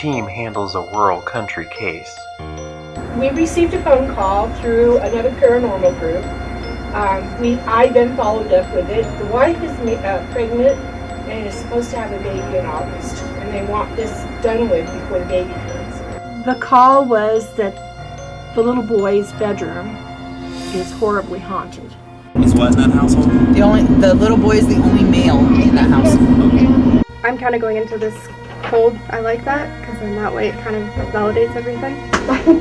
team handles a rural country case. We received a phone call through another paranormal group. I then followed up with it. The wife is pregnant and is supposed to have a baby in August, and they want this done with before the baby comes. The call was that the little boy's bedroom is horribly haunted. Is what in that household? The little boy is the only male in that house. Okay. I'm kind of going into this cold. I like that because then that way it kind of validates everything.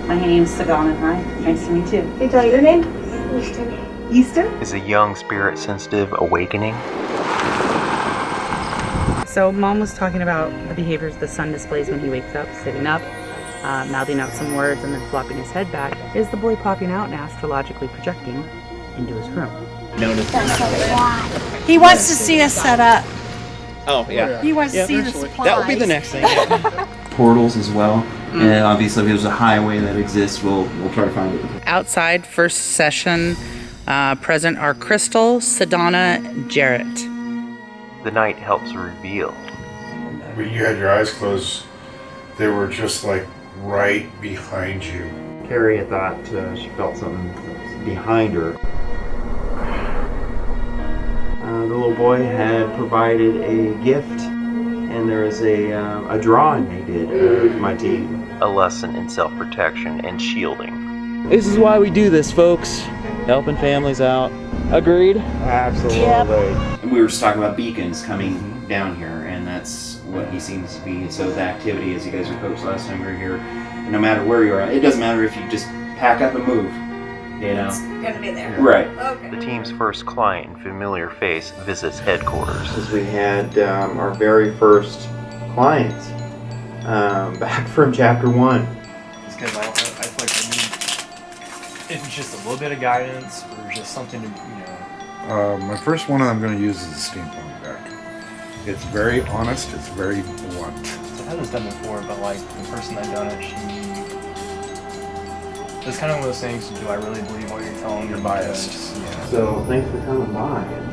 My name's Sagana. Hi. Nice to meet you. Can you tell your name? Easton. Is a young spirit-sensitive awakening? So Mom was talking about the behaviors the son displays when he wakes up, sitting up, mouthing out some words, and then flopping his head back. Is the boy popping out and astrologically projecting into his room? Notice. He wants to see us set up. Oh, yeah. He wants to see the supplies. That would be the next thing. Portals as well. And obviously if there's a highway that exists, we'll try to find it. Outside, first session, present are Crystal, Sedana, Jarrett. The night helps reveal. When you had your eyes closed, they were just like right behind you. Carrie had thought she felt something behind her. The little boy had provided a gift, and there was a drawing they did of my team. A lesson in self-protection and shielding. This is why we do this, folks. Helping families out. Agreed? Absolutely. Yep. And we were just talking about beacons coming down here, and that's what he seems to be. So the activity, as you guys were coached last time we were here, no matter where you're at, it doesn't matter if you just pack up and move, you know? It's gonna be there. Right. Okay. The team's first client and familiar face visits headquarters. Because we had our very first clients back from chapter 1. Just because I feel like we need it's just a little bit of guidance or just something to, My first one I'm going to use is the steampunk deck. It's very honest, it's very blunt. So I've had this done before, but like the person that done it, it's kind of one of those things, do I really believe what you're telling me? You're biased. Yeah. So thanks for coming by. And,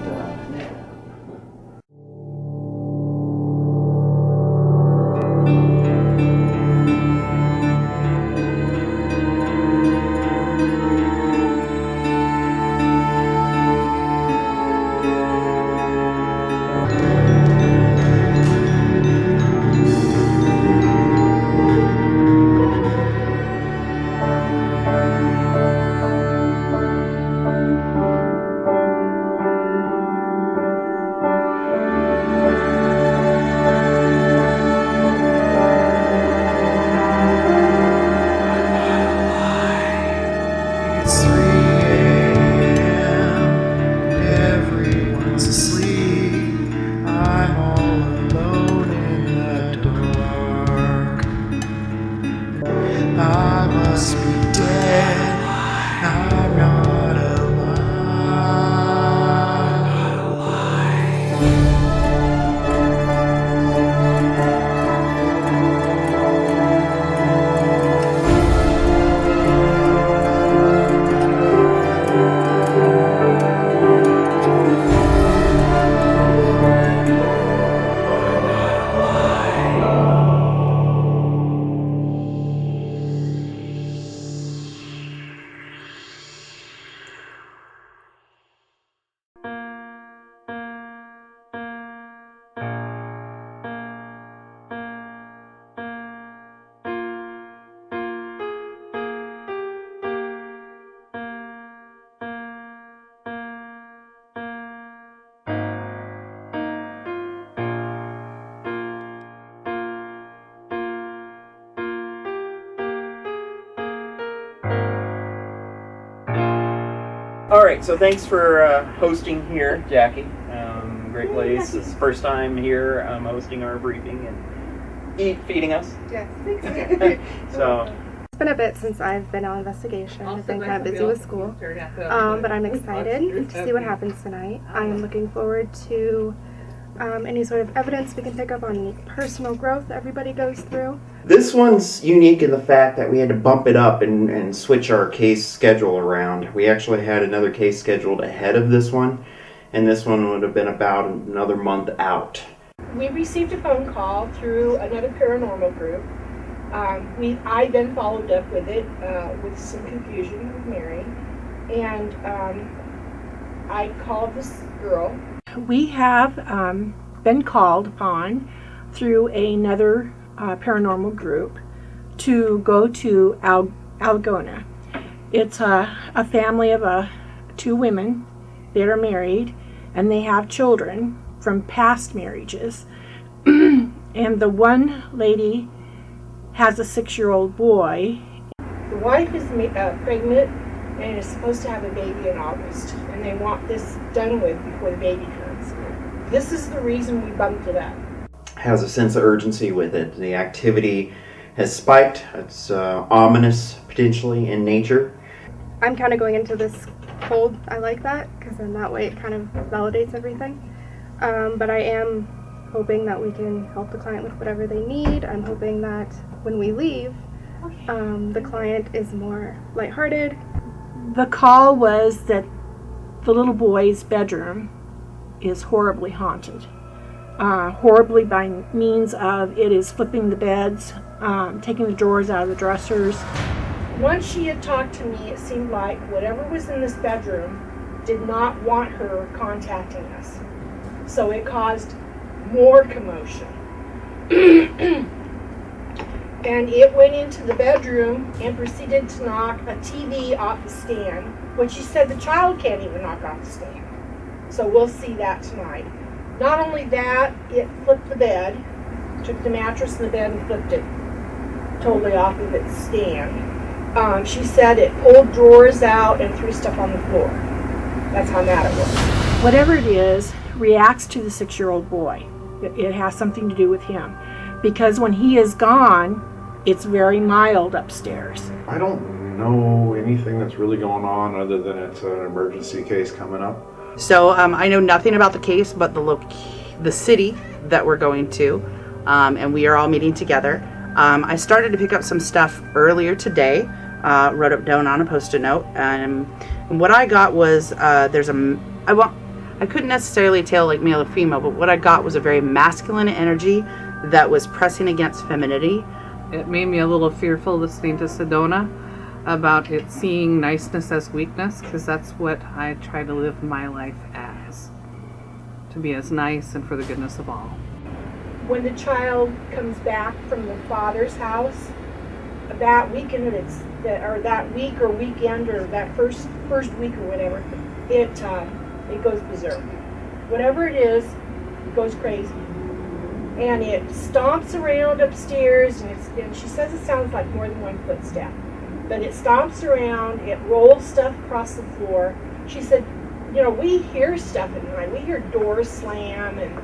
Alright, so thanks for hosting here, Jackie. Great place. It's the first time here hosting our briefing and feeding us. Yes. So It's been a bit since I've been on investigation. I've been kind of busy with school. But I'm excited to see what happens tonight. I am looking forward to any sort of evidence we can pick up on personal growth everybody goes through. This one's unique in the fact that we had to bump it up and switch our case schedule around. We actually had another case scheduled ahead of this one, and this one would have been about another month out. We received a phone call through another paranormal group. I then followed up with it with some confusion with Mary, and I called this girl. We have been called upon through another paranormal group to go to Algona. It's a family of two women that are married, and they have children from past marriages. And the one lady has a 6-year-old boy. The wife is pregnant and is supposed to have a baby in August, and they want this done with before the baby comes. This is the reason we bumped it up. Has a sense of urgency with it. The activity has spiked. It's ominous, potentially, in nature. I'm kind of going into this cold. I like that because then that way it kind of validates everything. But I am hoping that we can help the client with whatever they need. I'm hoping that when we leave, the client is more lighthearted. The call was that the little boy's bedroom is horribly haunted. Horribly by means of it is flipping the beds, taking the drawers out of the dressers. Once she had talked to me, it seemed like whatever was in this bedroom did not want her contacting us. So it caused more commotion. And it went into the bedroom and proceeded to knock a TV off the stand, when she said the child can't even knock off the stand. So we'll see that tonight. Not only that, it flipped the bed, took the mattress in the bed and flipped it totally off of its stand. She said it pulled drawers out and threw stuff on the floor. That's how mad it was. Whatever it is, reacts to the 6-year-old boy. It has something to do with him. Because when he is gone, it's very mild upstairs. I don't know anything that's really going on other than it's an emergency case coming up. So I know nothing about the case, but the city that we're going to, and we are all meeting together. I started to pick up some stuff earlier today, wrote it down on a Post-it note, and what I got was I couldn't necessarily tell like male or female, but what I got was a very masculine energy that was pressing against femininity. It made me a little fearful listening to Sedona about it seeing niceness as weakness, because that's what I try to live my life as, to be as nice and for the goodness of all. When the child comes back from the father's house, that weekend, or that week or weekend, or that first week or whatever, it goes berserk. Whatever it is, it goes crazy. And it stomps around upstairs, and she says it sounds like more than one footstep. But it stomps around, it rolls stuff across the floor. She said, we hear stuff at night. We hear doors slam. And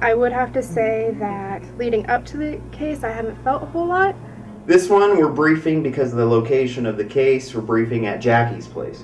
I would have to say that leading up to the case, I haven't felt a whole lot. This one, we're briefing because of the location of the case. We're briefing at Jackie's place.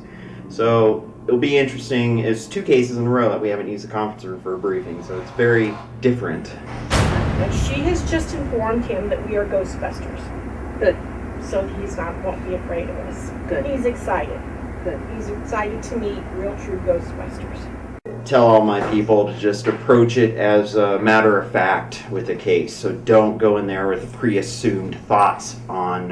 So it'll be interesting. It's 2 cases in a row that we haven't used the conference room for a briefing, so it's very different. And she has just informed him that we are Ghostbusters. Good. So he won't be afraid of us. Good. He's excited. Good. He's excited to meet real true Ghostbusters. Tell all my people to just approach it as a matter of fact with the case. So don't go in there with pre-assumed thoughts on,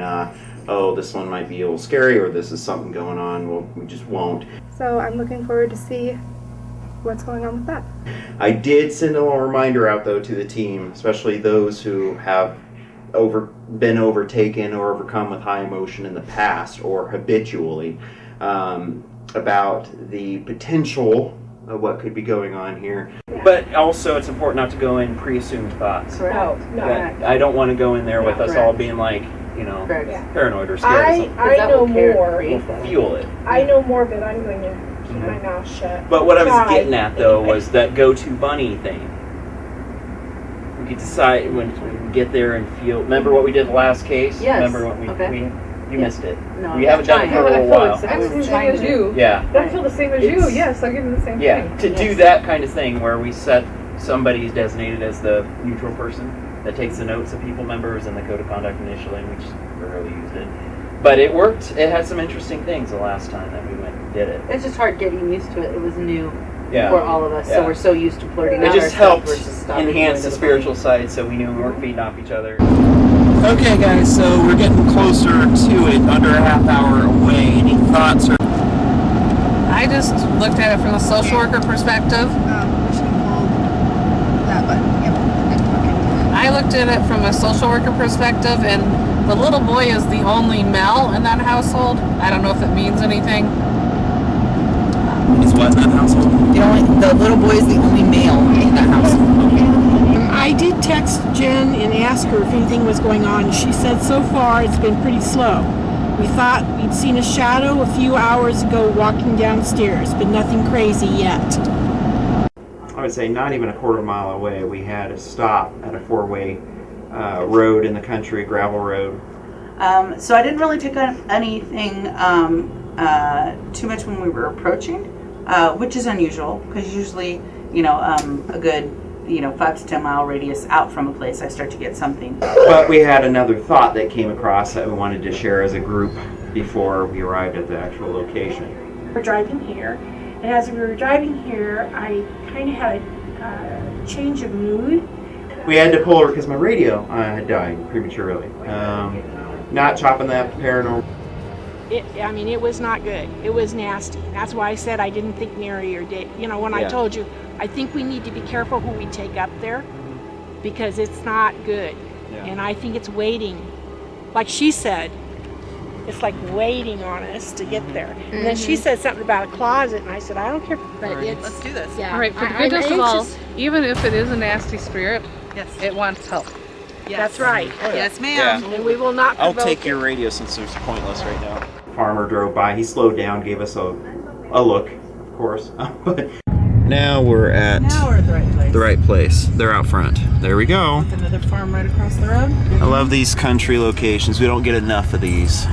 this one might be a little scary, or this is something going on. Well, we just won't. So I'm looking forward to see what's going on with that. I did send a little reminder out, though, to the team, especially those who have been overtaken or overcome with high emotion in the past or habitually, about the potential of what could be going on here. But also, it's important not to go in pre-assumed thoughts. No. I don't want to go in there with us all being like, paranoid or scared. I know more. We'll fuel it. I know more, but I'm going to keep my mouth shut. But what I was getting at, though, was that go-to bunny thing. We could decide when we get there and feel. Remember what we did the last case? Yes. Remember when you missed it. No, we haven't done it for a little while. I feel the same as you. Yeah. I feel the same as you. Yes, I'll give you the same thing. To do that kind of thing where we set somebody designated as the neutral person that takes the notes of people members and the code of conduct initially, and we just rarely used it. But it worked. It had some interesting things the last time that we went and did it. It's just hard getting used to it. It was new Yeah. for all of us, so we're so used to flirting It out just our stuff helped versus stopping enhance going the to spiritual side so we knew we weren't feeding off each other. Okay, guys, so we're getting closer to it, under a half hour away. Any thoughts? Or I just looked at it from a social worker perspective. I looked at it from a social worker perspective, and the little boy is the only male in that household. I don't know if it means anything. is what in that household? The little boy is the only male in that household. I did text Jen and ask her if anything was going on. She said so far it's been pretty slow. We thought we'd seen a shadow a few hours ago walking downstairs, but nothing crazy yet. I would say not even a quarter mile away, we had a stop at a four-way road in the country, gravel road. So I didn't really pick up anything too much when we were approaching, which is unusual because usually, a good 5 to 10 mile radius out from a place, I start to get something. But we had another thought that came across that we wanted to share as a group before we arrived at the actual location. We're driving here, and as we were driving here, I kind of had a change of mood. We had to pull over because my radio had died prematurely. Not chopping that paranormal. It was not good. It was nasty. That's why I said I didn't think Mary or Dave. I told you, I think we need to be careful who we take up there because it's not good. Yeah. And I think it's waiting. Like she said, it's like waiting on us to get there. And then she said something about a closet, and I said, I don't care. But Let's do this. Yeah. All right, for the goodness of all, even if it is a nasty spirit, Yes. it wants help. Yes. That's right. Yes, ma'am. And we will not I'll provoke take your radio since it's pointless right now. Farmer drove by. He slowed down, gave us a look, of course. But now we're at the right place. They're out front. There we go. With another farm right across the road. I love these country locations. We don't get enough of these.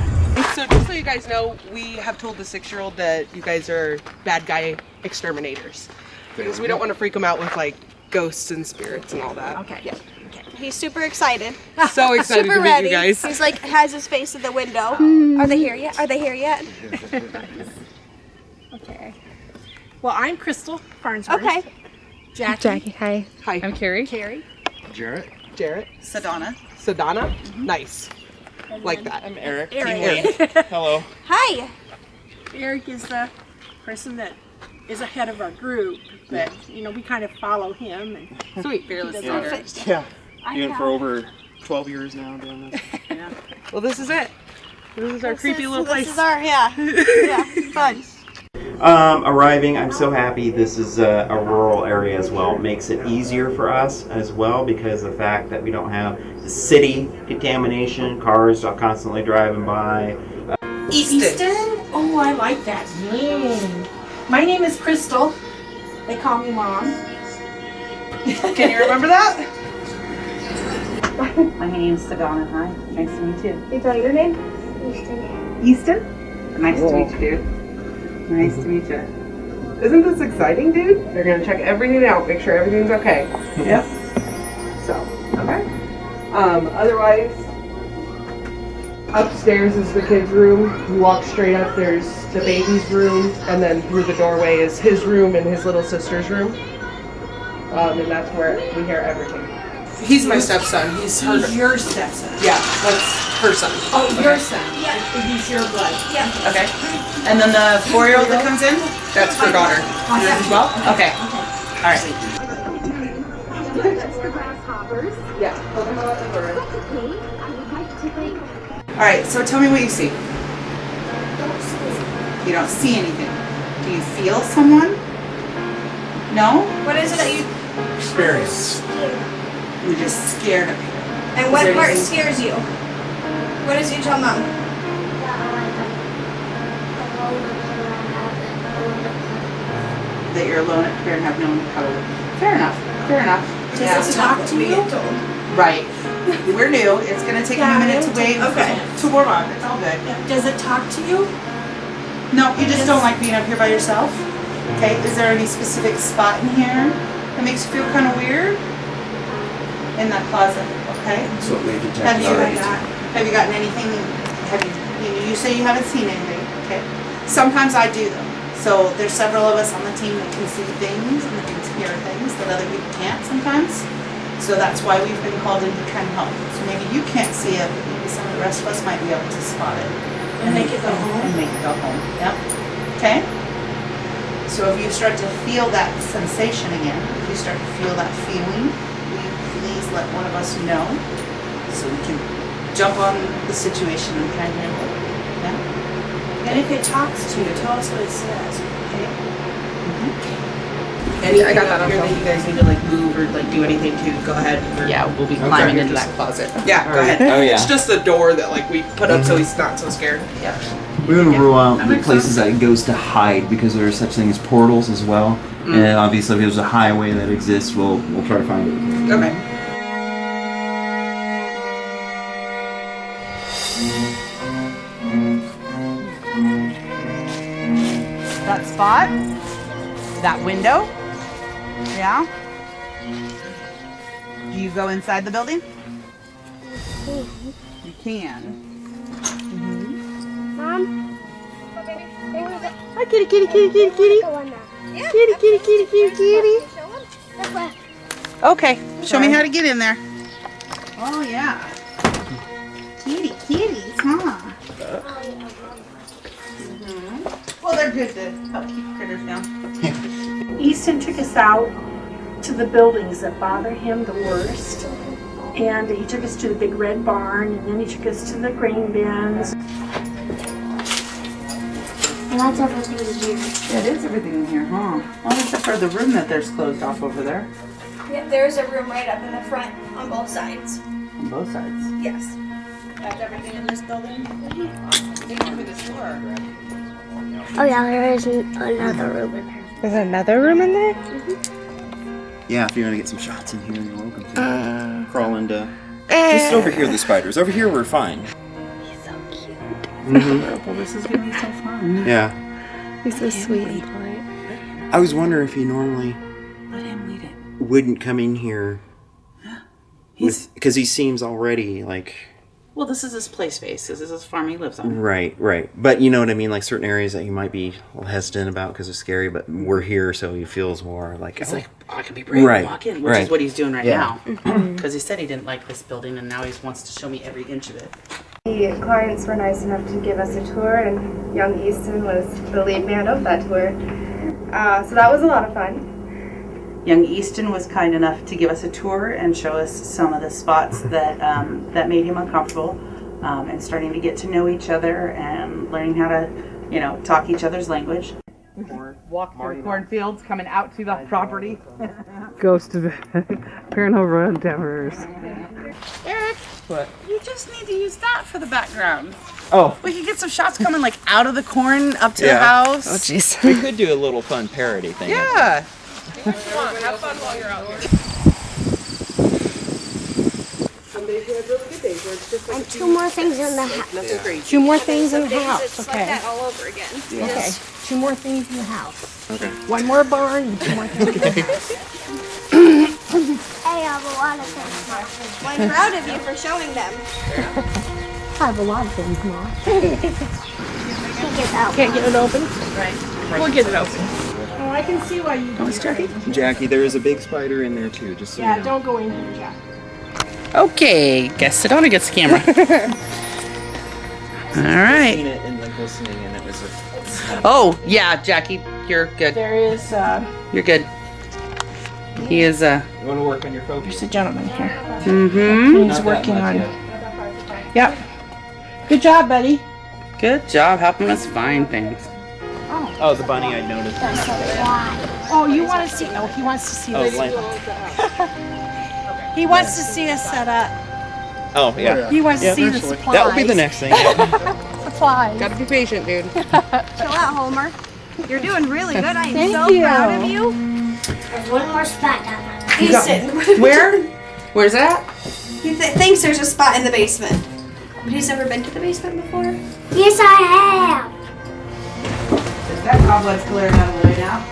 So just so you guys know, we have told the 6-year-old that you guys are bad guy exterminators. Because we don't want to freak them out with like ghosts and spirits and all that. Okay. Yeah. He's super excited. So excited super to meet ready. you guys. He's like, has his face at the window. Are they here yet? Are they here yet? Okay. Well, I'm Crystal Farnsworth. Okay. Jackie, hi. Hi. I'm Carrie. Carrie. Jarrett. Sedona. Sedona. Nice. Like that. I'm Eric. Eric. Hello. Hi. Eric is the person that is ahead of our group, but we kind of follow him. And Sweet. Fearless leader. Yeah. You went for over 12 years now doing this. Yeah. Well, this is it. This is our creepy little place. This is our, yeah, fun. Arriving, I'm so happy this is a rural area as well. It makes it easier for us as well because of the fact that we don't have the city contamination, cars are constantly driving by. Easton? Oh, I like that name. My name is Crystal. They call me Mom. Can you remember that? My name's Sedona. Hi. Nice to meet you. You tell your name? Easton? Nice to meet you, dude. Nice to meet you. Isn't this exciting, dude? They're gonna check everything out, make sure everything's okay. Yep. So, okay. Otherwise, upstairs is the kids' room. You walk straight up, there's the baby's room, and then through the doorway is his room and his little sister's room. And that's where we hear everything. He's my stepson. He's your stepson. Yeah, that's her son. Oh, your son. Yeah. He's your blood. Yeah. Okay. And then the 4-year-old that comes in? That's her daughter. Yours as well? Okay. All right. Yeah. Hold them out the door. All right, so tell me what you see. You don't see anything. Do you feel someone? No? What is it that you... Experience. You're just scared of it. And what part scares you? What did you tell Mom? That you're alone up here and have no one to cuddle with. Fair enough. Fair enough. Does it talk to you? Right. We're new. It's going to take a minute to wait to warm up. It's all good. Does it talk to you? No, you just don't like being up here by yourself? Okay. Is there any specific spot in here that makes you feel kind of weird? In that closet, okay? So it may Have detect you already. gotten anything? You say you haven't seen anything, okay? Sometimes I do though. So there's several of us on the team that can see things and that can hear things that other people can't sometimes. So that's why we've been called in to try and help. So maybe you can't see it, but maybe some of the rest of us might be able to spot it. And make it go home. And make it go home, yep. Okay? So if you start to feel that sensation again, if you start to feel that feeling, will you please let one of us know so we can jump on the situation and try and handle it? Yeah? And if it talks to you, tell us what it says, okay? And I got that on that you guys need to like move or like do anything to go ahead. Yeah, we'll be climbing into that closet. Yeah, go ahead. Oh yeah. It's just the door that like we put up so he's not so scared. Yep. We're gonna rule out the places that it goes to hide because there are such things as portals as well. And obviously, if there's a highway that exists, we'll try to find it. Okay. That spot, that window. Yeah. Do you go inside the building? You can. Mom? Hi, kitty, kitty, kitty, kitty, kitty. Kitty, kitty, kitty, kitty, kitty. Okay, show me how to get in there. Oh, yeah. Kitty, kitties, huh? Well, they're good to help keep critters down. Easton took us out to the buildings that bother him the worst. And he took us to the big red barn, and then he took us to the grain bins. And that's everything in here. Yeah, it is everything in here, huh? Well, except for the room that there's closed off over there. Yeah, there's a room right up in the front on both sides. On both sides. Yes. That's everything in this building. Thank you for this tour. Oh yeah, there is another room in there. There's another room in there? Yeah, if you want to get some shots in here, you're welcome to. Crawl into. Just over here, the spiders. Over here, we're fine. He's so cute. Well, this is gonna be so fun. Yeah. He's so sweet. I was wondering if he normally Let him lead it. wouldn't come in here. Because he seems already like. Well, this is his play space. This is his farm he lives on. Right. But you know what I mean? Like certain areas that you might be a little hesitant about because they're scary, but we're here, so he feels more like. It's like, I can be brave and walk in, which is what he's doing right now. Because he said he didn't like this building, and now he wants to show me every inch of it. The clients were nice enough to give us a tour, and young Easton was the lead man of that tour. So that was a lot of fun. Young Easton was kind enough to give us a tour and show us some of the spots that that made him uncomfortable, and starting to get to know each other and learning how to, talk each other's language. Walk through cornfields, coming out to the property. Goes to the paranormal endeavors. Eric, what? You just need to use that for the background. Oh. We could get some shots coming like out of the corn up to the house. Oh, jeez. We could do a little fun parody thing. Yeah. Have fun while you're out here. Some days you have really good days where it's just like And two more things in the house. nothing crazy. Two more things in the house. It's like that all over again. Okay. Two more things in the house. Okay. One more barn and two more things in the house. I have a lot of things, Mom. Well, I'm proud of you for showing them. I have a lot of things, Mom. Can't get that. Can't get it open? Right. We'll get it open. Oh, I can see why you do Jackie? Jackie, there is a big spider in there too, just so Yeah, you know. don't go in here, Jack. Okay, guess Sedona gets the camera. All right. Seen it and like listening, and it was a. Oh, yeah, Jackie, you're good. There is, You're good. He is, You want to work on your focus? there's a gentleman here. mm-hmm. He's working on. Yep. Good job, buddy. Good job helping us find things. Oh, the bunny I noticed. Oh, you want to see? Oh, he wants to see this. He wants to see us set up. Oh, yeah. He wants to see the supplies. That will be the next thing. Yeah. Supplies. Gotta be patient, dude. Chill out, Homer. You're doing really good. I am Thank so you. proud of you. There's one more spot down there. Easton. Where? Where's that? He thinks there's a spot in the basement. But he's never been to the basement before. Yes, I have. That cobweb's clearing out of the way now.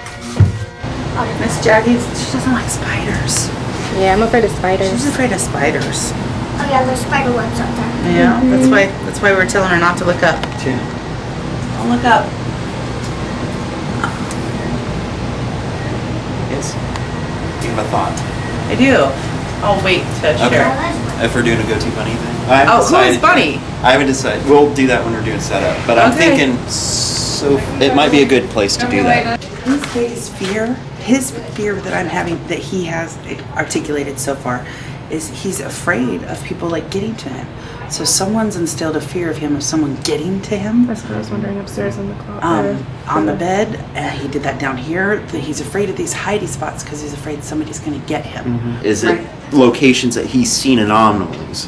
Miss Jackie, she doesn't like spiders. Yeah, I'm afraid of spiders. She's afraid of spiders. Oh yeah, there's spider webs out there. Yeah, that's why we're telling her not to look up. Don't look up. Yes. You have a thought. I do. I'll wait to share. If we're doing a go-to bunny thing. Who is Bunny? I haven't decided. We'll do that when we're doing setup. But I'm thinking, so it might be a good place to do that. His fear that I'm having, that he has articulated so far, is he's afraid of people like getting to him. So someone's instilled a fear of him, of someone getting to him. That's what I was wondering upstairs in the closet. On the bed. He did that down here. He's afraid of these hidey spots because he's afraid somebody's going to get him. Is it locations that he's seen anomalies?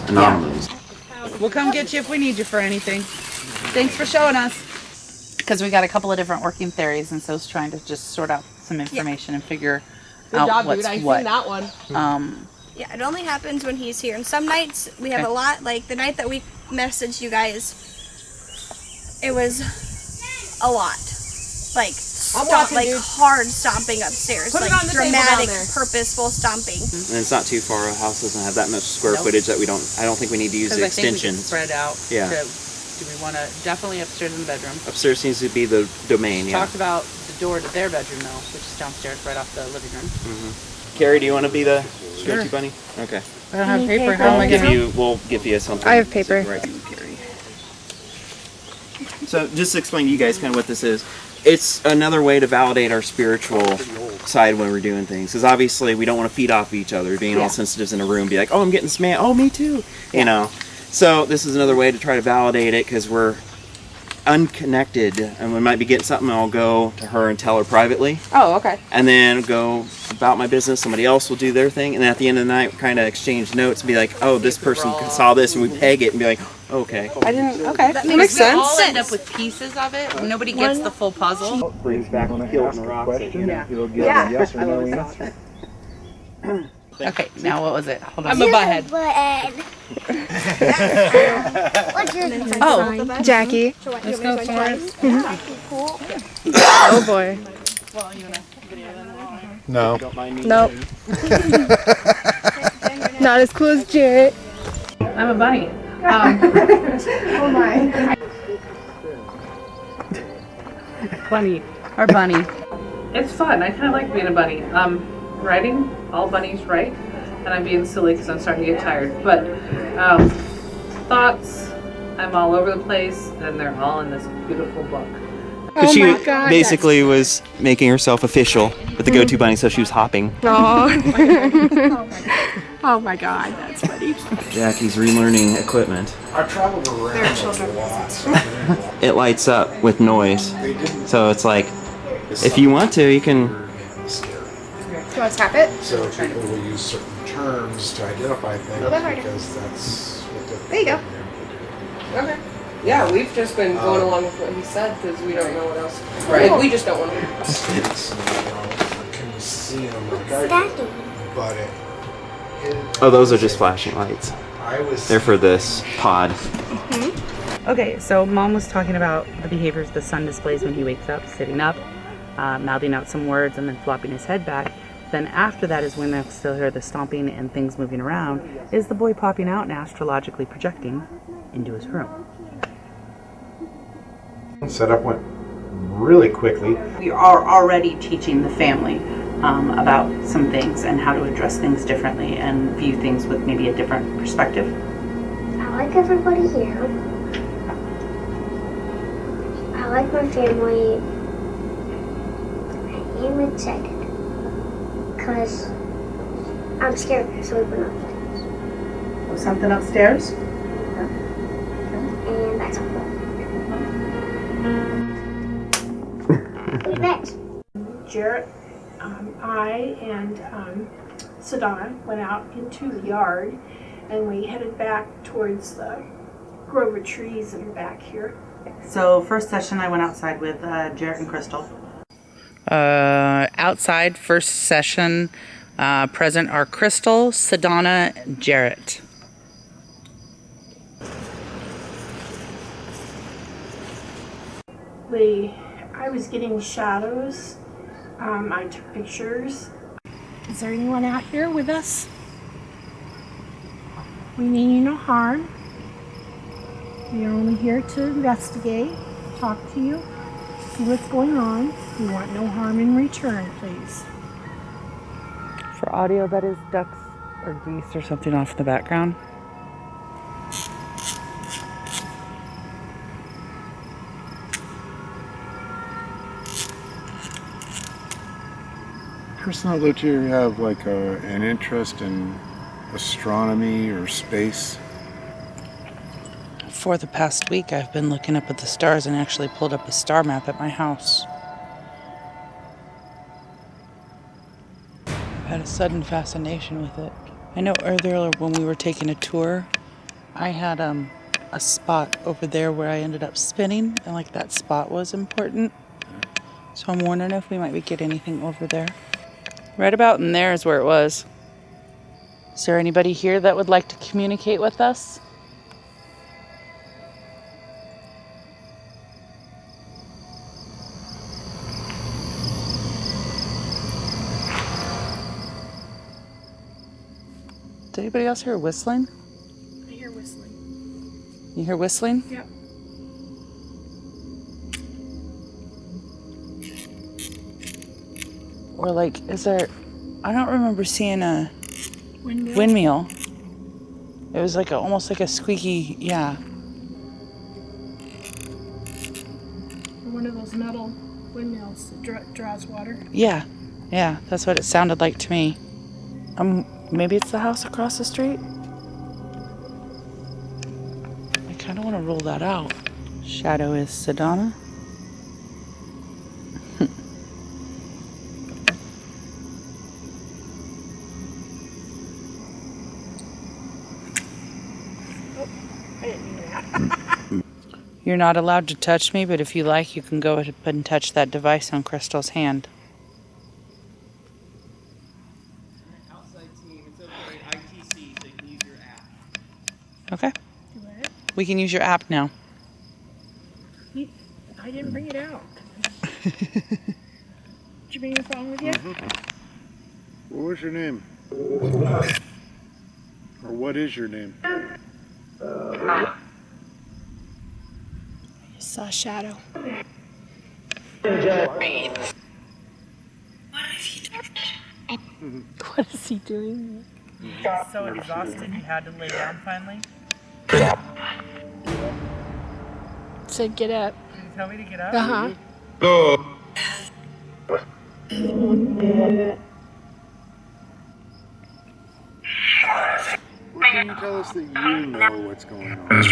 We'll come get you if we need you for anything. Thanks for showing us. Because we got a couple of different working theories, and so it's trying to just sort out some information and figure out what's what. Seen that one. Yeah, it only happens when he's here. And some nights we have a lot, like the night that we messaged you guys, it was a lot. Like, hard stomping upstairs. Put it like on the dramatic, table down there. purposeful stomping. And it's not too far. Our house doesn't have that much square footage that I don't think we need to use the extension. Spread out. Yeah. Do we want to, definitely upstairs in the bedroom. Upstairs seems to be the domain, Talked about the door to their bedroom though, which is downstairs right off the living room. Carrie, do you want to be the go-to bunny? Okay. I don't have paper. How am I going We'll give you something. I have paper. So just to explain to you guys kind of what this is. It's another way to validate our spiritual side when we're doing things. Because obviously we don't want to feed off each other, being all sensitives in a room, be like, oh, I'm getting smacked. Oh, me too. You know. So this is another way to try to validate it because we're unconnected and we might be getting something. I'll go to her and tell her privately. Oh, okay. And then go about my business. Somebody else will do their thing. And then at the end of the night, kind of exchange notes and be like, oh, this person saw this, and we peg it and be like, okay. I didn't. Okay. That makes sense. We all end up with pieces of it. Nobody gets the full puzzle. Brings back the guilt and rocks it, you know. It'll get a yes or no answer. Okay, now what was it? Hold on. I'm a butthead. What's your name? Oh, Jackie. Let's go for it. Oh boy. No. Nope. Not as cool as Jarrett. I'm a bunny. Oh my. Bunny. Our bunny. It's fun. I kind of like being a bunny. Writing, all bunnies write, and I'm being silly because I'm starting to get tired. But thoughts, I'm all over the place, and they're all in this beautiful book. Because she basically was making herself official with the go-to bunny, so she was hopping. Oh my God, that's funny. Jackie's relearning equipment. I traveled around a lot. It lights up with noise, so it's like, if you want to, you can. Do you want to tap it? So people will use certain terms to identify things because that's what the There you go. Okay. Yeah, we've just been going along with what he said because we don't know what else. Right. We just don't want to. states. Can you see them like I do? But Oh, those are just flashing lights. They're for this pod. Okay, so Mom was talking about the behaviors the son displays when he wakes up, sitting up, mouthing out some words, and then flopping his head back. Then after that is when they'll still hear the stomping and things moving around, is the boy popping out and astrologically projecting into his room. Setup went really quickly. We are already teaching the family about some things and how to address things differently and view things with maybe a different perspective. I like everybody here. I like my family. I am excited. Because I'm scared, so we went upstairs. Was something upstairs? And that's all. Who's next? Jarrett, I and Sedona went out into the yard and we headed back towards the grove of trees that are back here. So first session I went outside with Jarrett and Crystal. Outside first session present are Crystal, Sedona, Jarrett. I was getting shadows. I took pictures. Is there anyone out here with us? We mean you no harm. We are only here to investigate, talk to you, see what's going on. We want no harm in return, please. For audio, that is ducks or geese or something off in the background. Person that lived here have like an interest in astronomy or space? For the past week, I've been looking up at the stars and actually pulled up a star map at my house. I've had a sudden fascination with it. I know earlier when we were taking a tour, I had a spot over there where I ended up spinning, and like that spot was important. So I'm wondering if we might be getting anything over there. Right about in there is where it was. Is there anybody here that would like to communicate with us? Did anybody else hear whistling? I hear whistling. You hear whistling? Yep. Or like, is there... I don't remember seeing a Windmill. It was like almost like a squeaky, yeah. One of those metal windmills that draws water. Yeah, that's what it sounded like to me. Maybe it's the house across the street? I kind of want to rule that out. Shadow is Sedona. I didn't mean that. You're not allowed to touch me, but if you like, you can go ahead and touch that device on Crystal's hand. Outside team, it's okay. ITC, so you can use your app. Okay. What? We can use your app now. I didn't bring it out. Did you bring your phone with you? What was your name? Or what is your name? I saw a shadow. What is he doing? So exhausted you had to lay down finally? Said get up. Did you tell me to get up? Uh-huh. What can you tell us that you know what's going on? That's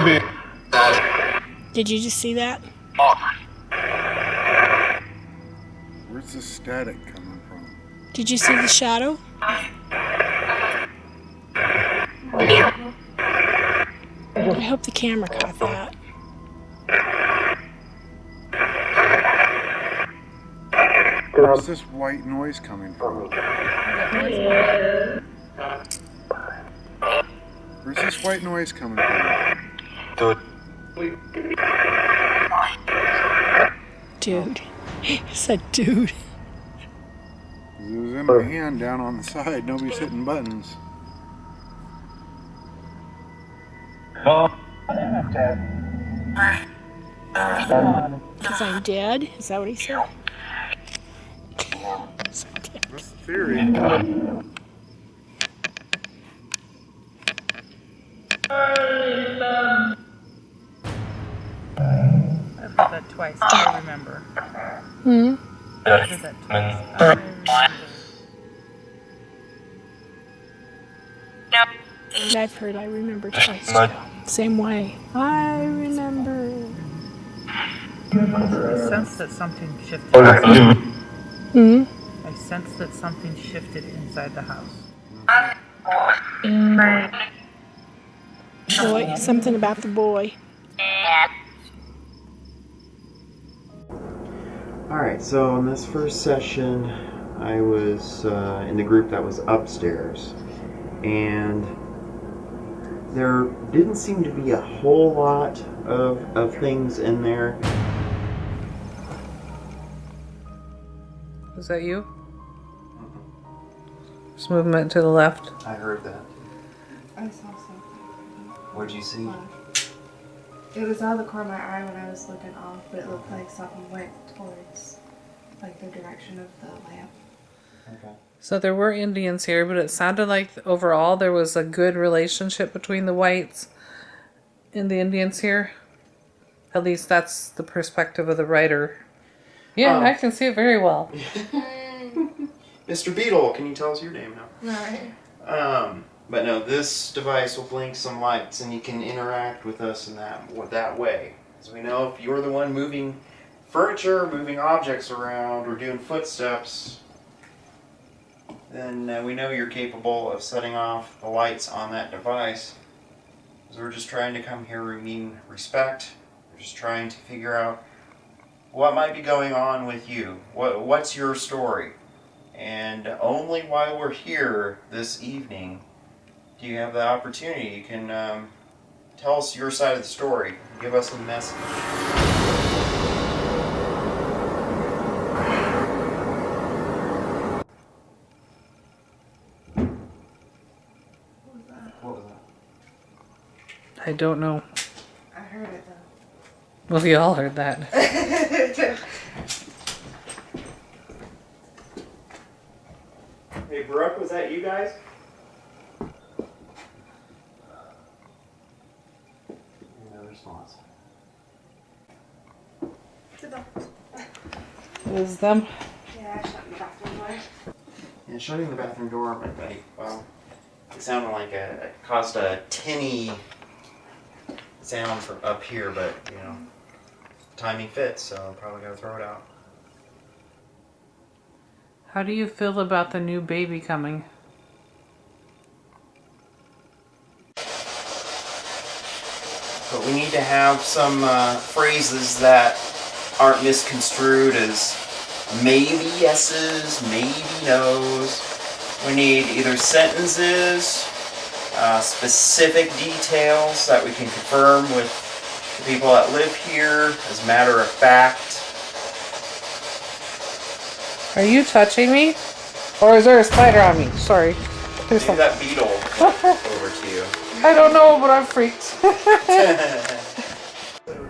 weird. Did you just see that? Where's the static coming from? Did you see the shadow? I hope the camera caught that. Where's this white noise coming from? Where's this white noise coming from? Dude. He said dude. It was in my hand down on the side. Nobody's hitting buttons. Because I'm dead? Is that what he said? That's the theory. I've heard that twice. I remember. Hmm? I've heard that twice. I've heard I remember twice too. Same way. I remember. I sense that something shifted. Hmm? I sense that something shifted inside the house. Boy, something about the boy. Alright, so in this first session, I was in the group that was upstairs, and there didn't seem to be a whole lot of things in there. Was that you? Just movement to the left. I heard that. I saw something. What'd you see? It was out of the corner of my eye when I was looking off, but it looked like something went towards, like, the direction of the lamp. Okay. So there were Indians here, but it sounded like overall there was a good relationship between the whites and the Indians here. At least that's the perspective of the writer. Yeah, I can see it very well. Mr. Beetle, can you tell us your name now? Alright. But no, this device will blink some lights, and you can interact with us in that way. As we know, if you're the one moving furniture, moving objects around, or doing footsteps, then we know you're capable of setting off the lights on that device. So we're just trying to come here to mean respect. We're just trying to figure out what might be going on with you. What's your story? And only while we're here this evening do you have the opportunity. You can tell us your side of the story. Give us a message. What was that? I don't know. I heard it though. Well, we all heard that. Hey, Brooke, was that you guys? No response. It was them. Yeah, I shut the bathroom door. And shutting the bathroom door, it sounded like it caused a tinny sound from up here, but you know, timing fits, so I'm probably gonna throw it out. How do you feel about the new baby coming? But we need to have some phrases that aren't misconstrued as maybe yeses, maybe nos. We need either sentences, specific details that we can confirm with the people that live here as a matter of fact. Are you touching me? Or is there a spider on me? Sorry. There's Maybe that beetle over to you. I don't know, but I'm freaked.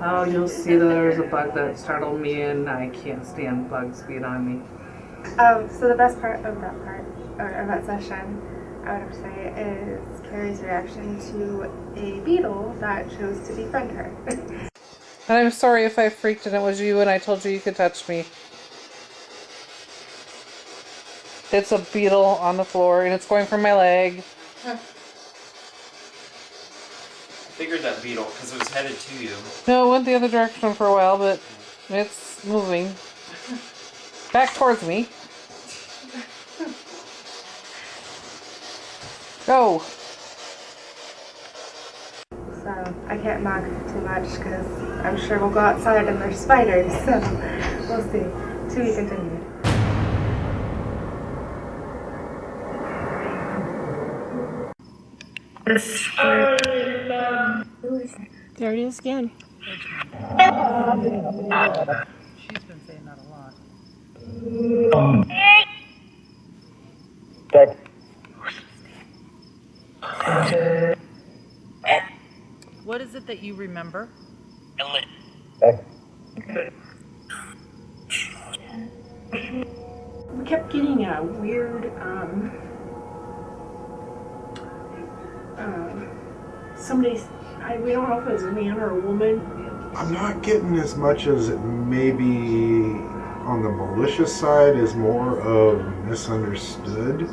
Oh, you'll see that there's a bug that startled me, and I can't stand bugs being on me. So the best part of that of that session, I would have to say, is Carrie's reaction to a beetle that chose to befriend her. And I'm sorry if I freaked and it was you and I told you you could touch me. It's a beetle on the floor and it's going for my leg. I figured that beetle because it was headed to you. No, it went the other direction for a while, but it's moving. Back towards me. Go! So I can't mock too much because I'm sure we'll go outside and there's spiders, so we'll see. To be continued. There it is again. She's been saying that a lot. What is it that you remember? We kept getting a weird, somebody's, we don't know if it was a man or a woman. I'm not getting as much as it may be on the malicious side, is more of misunderstood.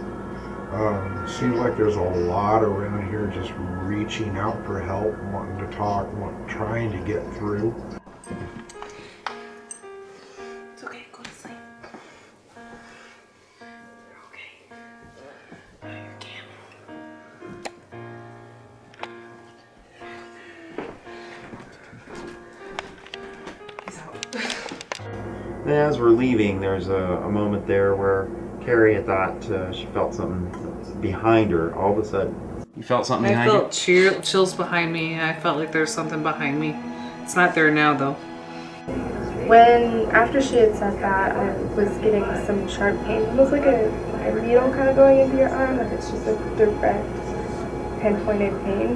Seems like there's a lot around here just reaching out for help, wanting to talk, trying to get through. It's okay, go to sleep. You're okay. No, you can't. He's out. And as we're leaving, there's a moment there where Carrie had thought she felt something behind her. All of a sudden, you felt something behind you? I felt chills behind me. I felt like there's something behind me. It's not there now, though. After she had said that, I was getting some sharp pain. Almost like a needle kind of going into your arm, like it's just a direct pinpointed pain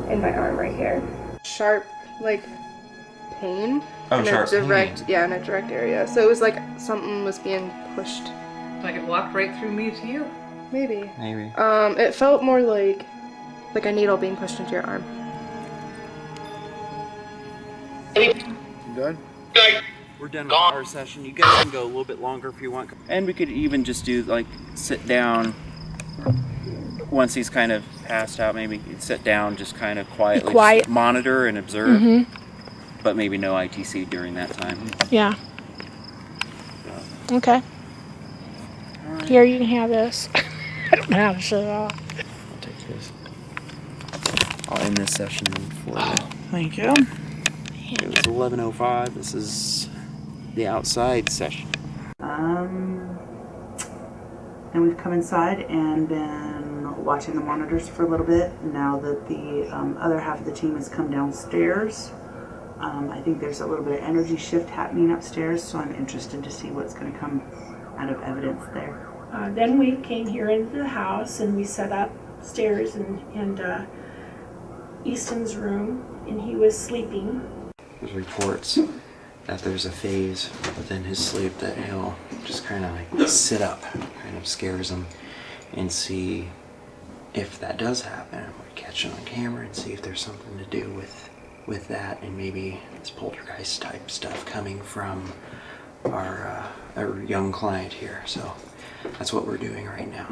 in my arm right here. Sharp, like, pain. Oh, in sharp a direct, pain. Yeah, in a direct area. So it was like something was being pushed. Like it walked right through me to you? Maybe. Maybe. It felt more like a needle being pushed into your arm. Done? We're done with our session. You guys can go a little bit longer if you want. And we could even just do like sit down. Once he's kind of passed out, maybe sit down, just kind of quietly just monitor and observe. Mm-hmm. But maybe no ITC during that time. Yeah. So. Okay. Right. Here, you can have this. I don't know how to shut it off. I'll take this. I'll end this session for you. Thank you. It was 11:05. This is the outside session. And we've come inside and been watching the monitors for a little bit. Now that the other half of the team has come downstairs, I think there's a little bit of energy shift happening upstairs, so I'm interested to see what's going to come out of evidence there. Then we came here into the house and we set up stairs in Easton's room, and he was sleeping. There's reports that there's a phase within his sleep that he'll just kind of like sit up, kind of scares him, and see if that does happen. We catch it on camera and see if there's something to do with that, and maybe this poltergeist type stuff coming from our young client here. So that's what we're doing right now.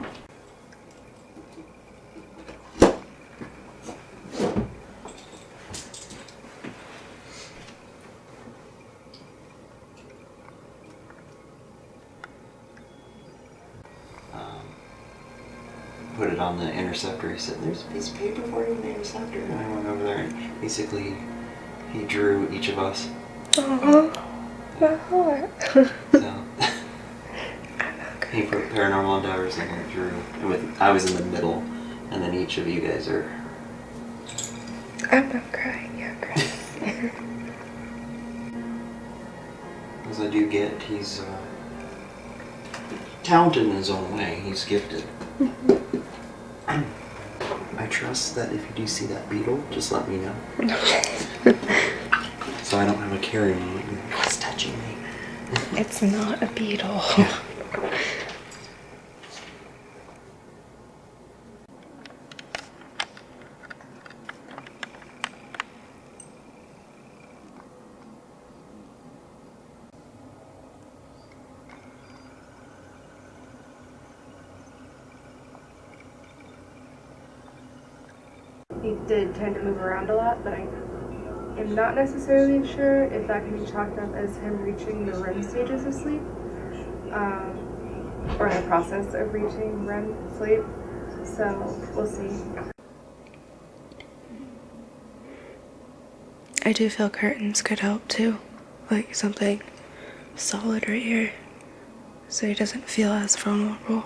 Put it on the interceptor. He said, "There's a piece of paper for you in the interceptor." And I went over there and basically he drew each of us. Oh, my heart. So he put Paranormal Endeavors in there, drew, and I was in the middle, and then each of you guys are. I'm not crying. You're crying. As I do get, he's talented in his own way. He's gifted. I trust that if you do see that beetle, just let me know. So I don't have a carry moment. What's touching me? It's not a beetle. He did tend to move around a lot, but I am not necessarily sure if that can be chalked up as him reaching the REM stages of sleep, or in the process of reaching REM sleep. So we'll see. I do feel curtains could help too, like something solid right here, so he doesn't feel as vulnerable.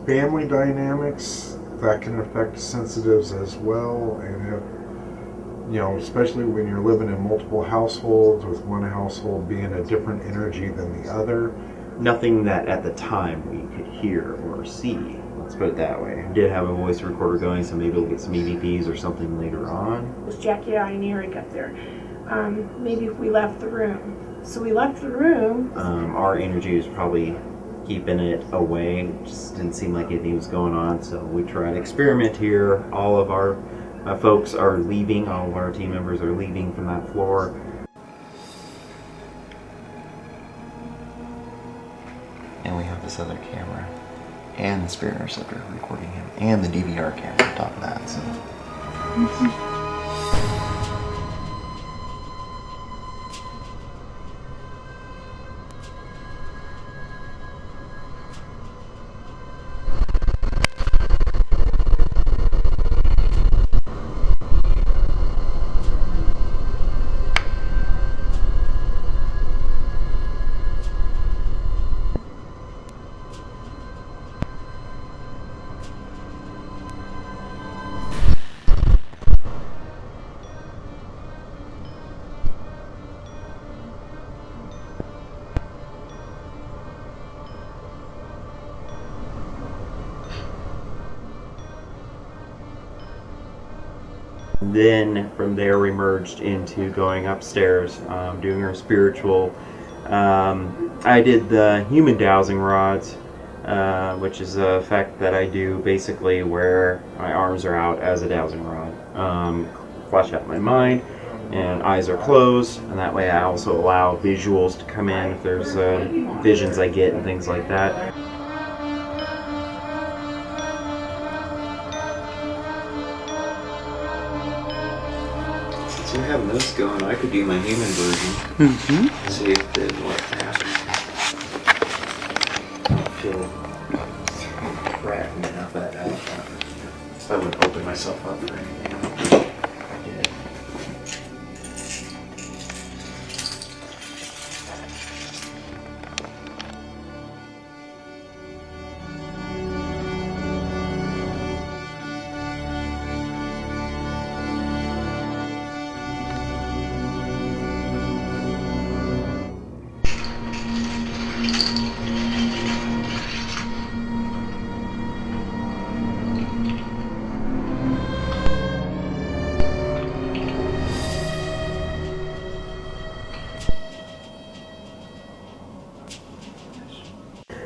Family dynamics, that can affect sensitives as well, and if, you know, especially when you're living in multiple households, with one household being a different energy than the other. Nothing that at the time we could hear or see, let's put it that way. I did have a voice recorder going, so maybe we'll get some EVPs or something later on. It was Jackie and Eric up there. Maybe if we left the room. So we left the room. Our energy was probably keeping it away. It just didn't seem like anything was going on, so we tried to experiment here. All of our folks are leaving, all of our team members are leaving from that floor. And we have this other camera and the spirit interceptor recording him, and the DVR camera on top of that. So. Then from there we merged into going upstairs, doing our spiritual. I did the human dowsing rods, which is a effect that I do basically where my arms are out as a dowsing rod. Flush out my mind, and eyes are closed, and that way I also allow visuals to come in if there's visions I get and things like that. So having this going, I could do my human version. Mm-hmm. See if it what happens. I feel cracking enough that out. I wouldn't open myself up for anything.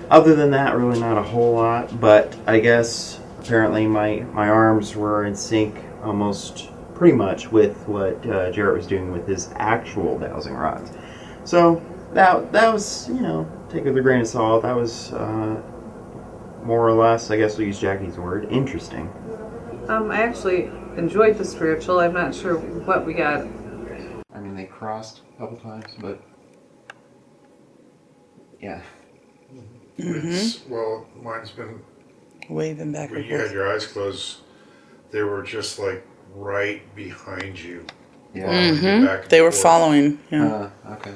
Other than that, really not a whole lot, but I guess apparently my arms were in sync almost pretty much with what Jarrett was doing with his actual dowsing rods. So that was, you know, take it with a grain of salt. That was more or less, I guess we'll use Jackie's word, interesting. I actually enjoyed the spiritual. I'm not sure what we got. I mean, they crossed a couple times, but yeah. It's, well, mine's been waving back when and you had forth. your eyes closed, they were just like right behind you. Yeah. Following you back and They were forth. following. Yeah. Okay.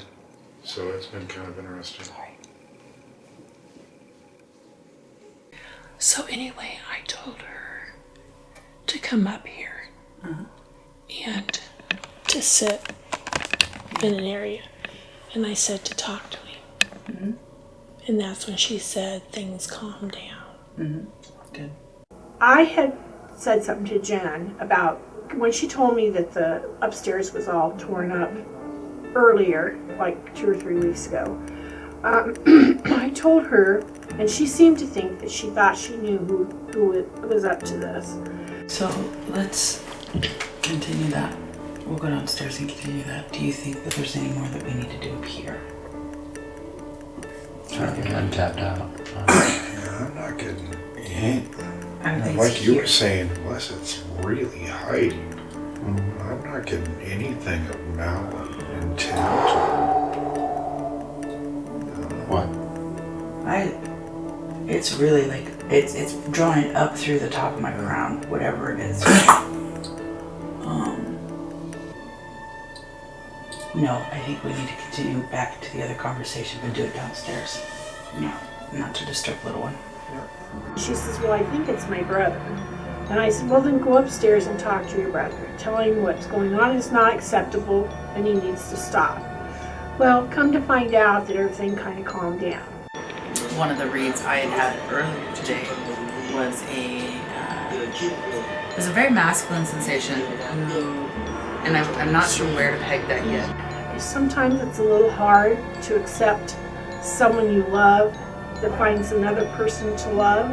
So it's been kind of interesting. So anyway, I told her to come up here and to sit in an area. And I said to talk to him. And that's when she said things calmed down. Good. I had said something to Jen about when she told me that the upstairs was all torn up earlier, like 2 or 3 weeks ago. I told her, and she seemed to think that she thought she knew who was up to this. So let's continue that. We'll go downstairs and continue that. Do you think that there's any more that we need to do here? I'm tapped out. Yeah, I'm not getting anything. Like you were saying, unless it's really hiding, I'm not getting anything of malintent. What? It's really like, it's drawing up through the top of my crown, whatever it is. No, I think we need to continue back to the other conversation, but do it downstairs. No, not to disturb little one. She says, well, I think it's my brother. And I said, well, then go upstairs and talk to your brother. Tell him what's going on is not acceptable and he needs to stop. Well, come to find out that everything kind of calmed down. One of the reads I had earlier today was a very masculine sensation, and I'm not sure where to peg that yet. Sometimes it's a little hard to accept someone you love that finds another person to love.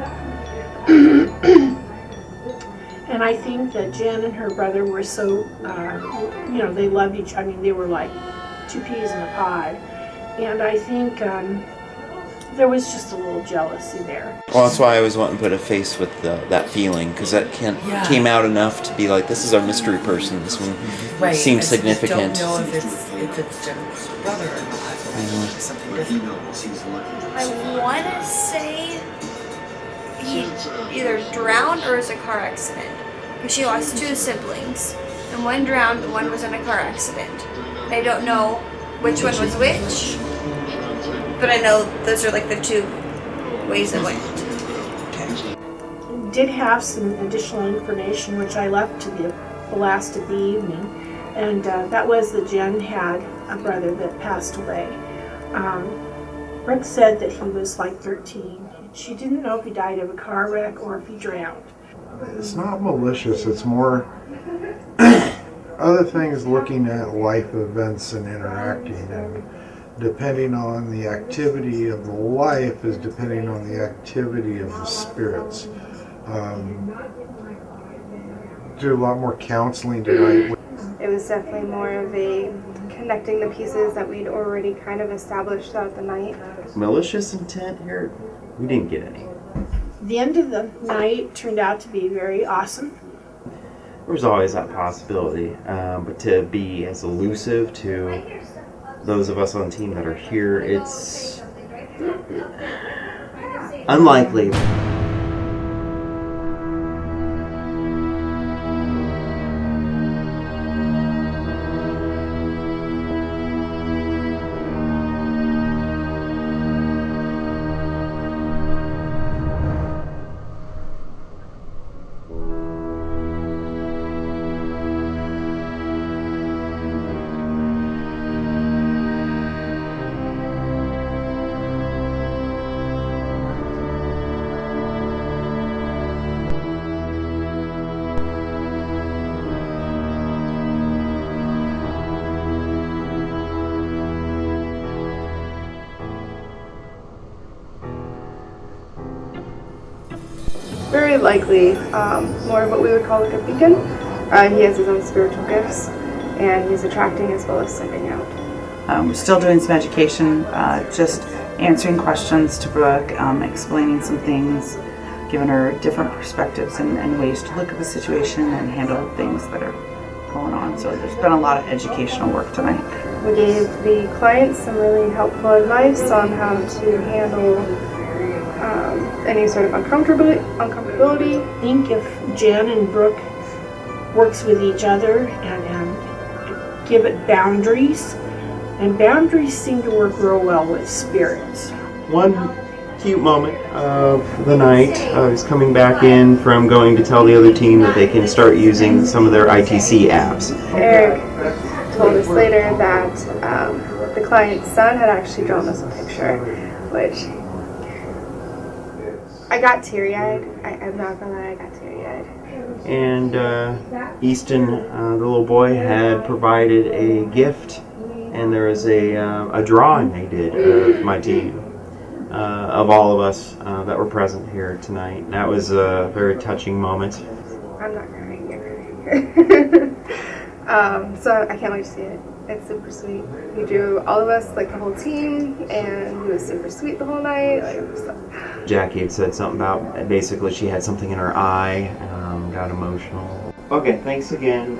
And I think that Jen and her brother were so, they loved each other. I mean, they were like 2 peas in a pod. And I think there was just a little jealousy there. Well, that's why I always want to put a face with that feeling, because that came out enough to be like, this is our mystery person. This one seems significant. I don't know if it's Jen's brother or not. Something different. I want to say he either drowned or was a car accident. Because she lost 2 siblings. And one drowned and one was in a car accident. And I don't know which one was which. But I know those are like the 2 ways it went. Did have some additional information which I left to the last of the evening. And that was that Jen had a brother that passed away. Brooke said that he was like 13. She didn't know if he died of a car wreck or if he drowned. It's not malicious, it's more other things looking at life events and interacting, and depending on the activity of the life is depending on the activity of the spirits. Do a lot more counseling tonight. It was definitely more of a connecting the pieces that we'd already kind of established throughout the night. Malicious intent here? We didn't get any. The end of the night turned out to be very awesome. There was always that possibility, but to be as elusive to those of us on the team that are here, it's unlikely. Very likely more of what we would call like a beacon. He has his own spiritual gifts, and he's attracting as well as sending out. We're still doing some education, just answering questions to Brooke, explaining some things, giving her different perspectives and ways to look at the situation and handle things that are going on. So there's been a lot of educational work tonight. We gave the clients some really helpful advice on how to handle any sort of uncomfortability. I think if Jen and Brooke works with each other and give it boundaries, and boundaries seem to work real well with spirits. One cute moment of the night, I was coming back in from going to tell the other team that they can start using some of their ITC apps. Eric told us later that the client's son had actually drawn us a picture, which I got teary-eyed. I'm not gonna lie, I got teary-eyed. And Easton, the little boy, had provided a gift, and there was a drawing they did of my team, of all of us that were present here tonight. And that was a very touching moment. I'm not crying, you're crying. So I can't wait to see it. It's super sweet. He drew all of us, like the whole team, and he was super sweet the whole night. Jackie had said something about basically she had something in her eye, got emotional. Okay, thanks again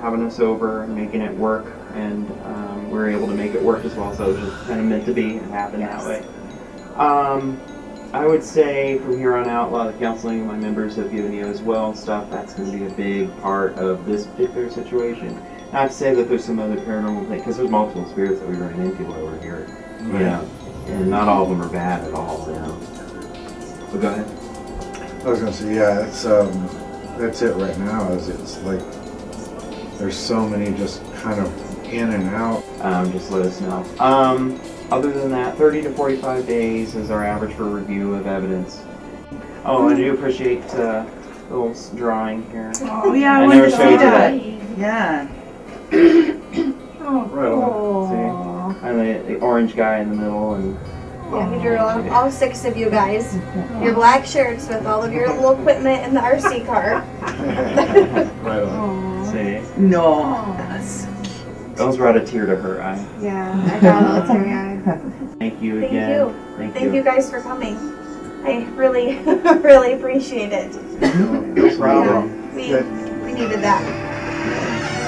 having us over and making it work, and we were able to make it work as well, so it was just kind of meant to be and happen that way. I would say from here on out, a lot of the counseling my members have given you as well, stuff that's going to be a big part of this particular situation. Not to say that there's some other paranormal thing, because there's multiple spirits that we ran into while we're here. Right. Yeah, and not all of them are bad at all. You know. But go ahead. I was gonna say, yeah, it's that's it right now. Is it's like there's so many just kind of in and out. Just let us know. Other than that, 30 to 45 days is our average for review of evidence. Oh, I do appreciate the little drawing here. Oh yeah, I never wanted to showed see you that. Yeah. Right on. See, I'm the orange guy in the middle, and Yeah, he drew all 6 of you guys. Your black shirts with all of your little equipment in the RC car. right on. See, No. That's so cute. those brought a tear to her eye. Yeah, I got a little teary-eyed. Thank you Thank again. you. Thank you guys for coming. I really, really appreciate it. No problem. We needed that.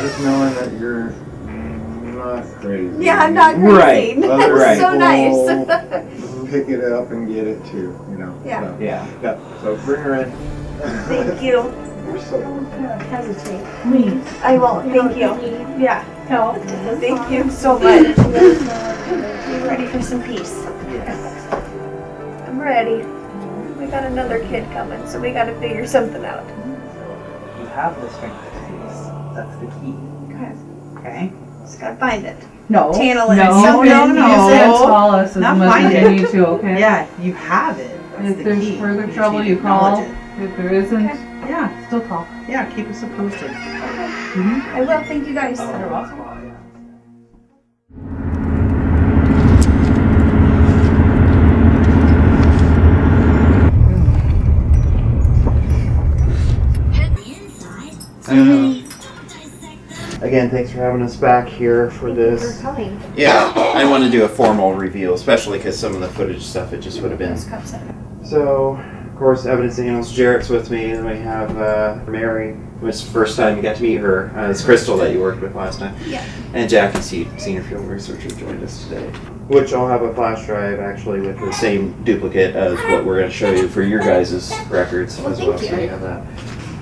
Just knowing that you're not crazy. Yeah, I'm not crazy. Right. That was so People nice. pick it up and get it too, you know. Yeah. So, Yeah. So bring her in. Thank you. You're so Hesitate, please. I won't. Thank you. Yeah, help. Thank you so much. You ready for some peace? I'm ready. We got another kid coming, so we got to figure something out. You have the strength of peace. That's the key. Okay. Okay? Just gotta find it. No. Channel it. No, Summon no, it, no. use it. Call us as Not much find as you it. need to, okay? Yeah, you have it. That's If the there's key. further just trouble, need to you call. acknowledge it. If there isn't, Okay. yeah, still call. Yeah, keep us posted. Okay. I will. Thank you guys. You're welcome. Again, thanks for having us back here for this. For coming. Yeah, I want to do a formal reveal, especially because some of the footage stuff, it just would have been. So, of course, Evidence Animals, Jarrett's with me, and we have Mary, which is the first time you got to meet her. It's Crystal that you worked with last time. Yeah. And Jackie Seed, Senior Field Researcher, joined us today. Which I'll have a flash drive, actually, with the same duplicate as what we're going to show you for your guys' records as well, so you have that.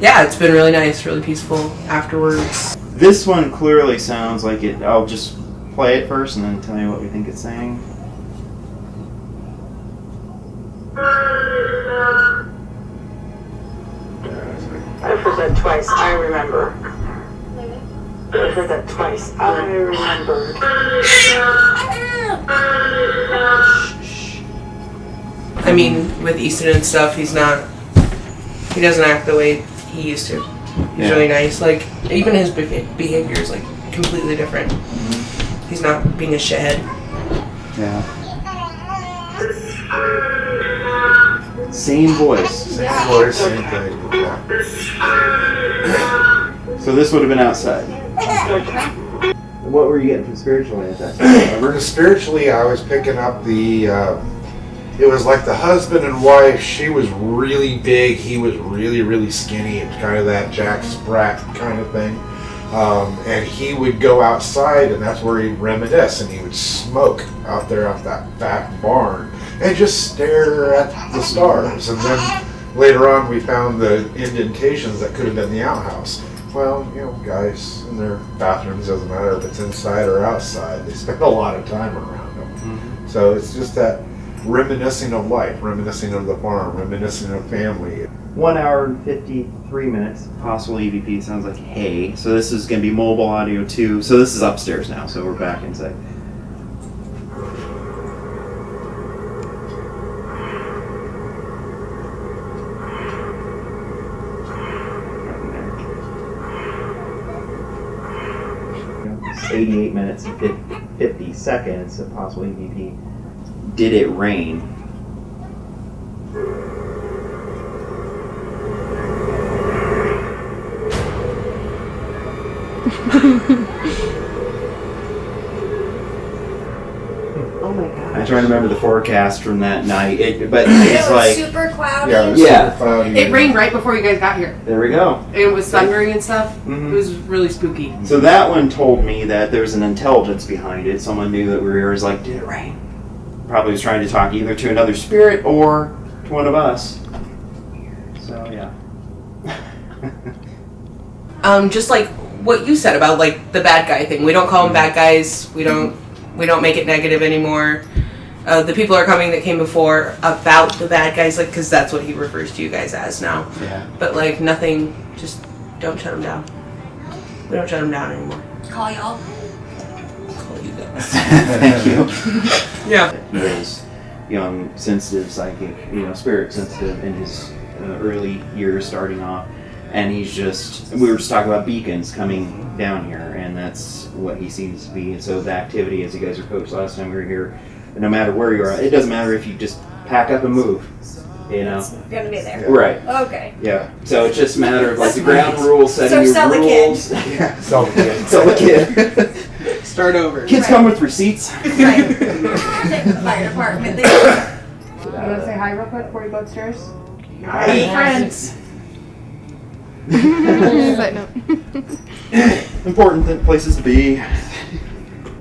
Yeah, it's been really nice, really peaceful afterwards. This one clearly sounds like it. I'll just play it first and then tell you what we think it's saying. I've heard that twice. I remember. I've heard that twice. I remember. I mean, with Easton and stuff, he doesn't act the way he used to. He's really nice. Like, even his behavior is like completely different. Mm-hmm. He's not being a shithead. Yeah. Same voice. Same voice, same thing. Yeah. So this would have been outside. What were you getting from spiritually at that time? Spiritually, I was picking up the. It was like the husband and wife. She was really big. He was really, really skinny. It was kind of that Jack Sprat kind of thing. And he would go outside, and that's where he'd reminisce, and he would smoke out there off that back barn and just stare at the stars. And then later on, we found the indentations that could have been the outhouse. Well, you know, guys in their bathrooms, doesn't matter if it's inside or outside, they spend a lot of time around them. Mm-hmm. So it's just that reminiscing of life, reminiscing of the farm, reminiscing of family. 1 hour and 53 minutes, possible EVP, sounds like hay. So this is going to be mobile audio too. So this is upstairs now, so we're back inside. It's 88 minutes and 50 seconds of possible EVP. Did it rain? Oh my god. I'm trying to remember the forecast from that night. But It it's was like super cloudy. Yeah, it was Yeah. super cloudy. It rained right before you guys got here. there we go. It was thundering and stuff. Mhm. It was really spooky. So that one told me that there's an intelligence behind it. Someone knew that we were here. Was like, did it rain? Probably was trying to talk either to another spirit or to one of us. So yeah. Just like what you said about like the bad guy thing. We don't call them bad guys. We don't make it negative anymore. The people are coming that came before about the bad guys, like, because that's what he refers to you guys as now. Yeah. But like nothing, just don't shut them down. We don't shut them down anymore. Call y'all. Call you guys. Thank you. Yeah. He was young, sensitive, psychic, spirit sensitive in his early years starting off. And we were just talking about beacons coming down here, and that's what he seems to be. And so the activity, as you guys were coached last time we were here, no matter where you are, it doesn't matter if you just pack up and move, It's gonna be there. Right. Okay. Yeah. So it's just a matter of like the ground rules, setting So your sell the rules. kid. Yeah, sell the kid. Sell the kid. Start over. Kids come with receipts. Right. Take the fire department. They You want to say hi real quick before you go upstairs? Hi, friends. Important places to be.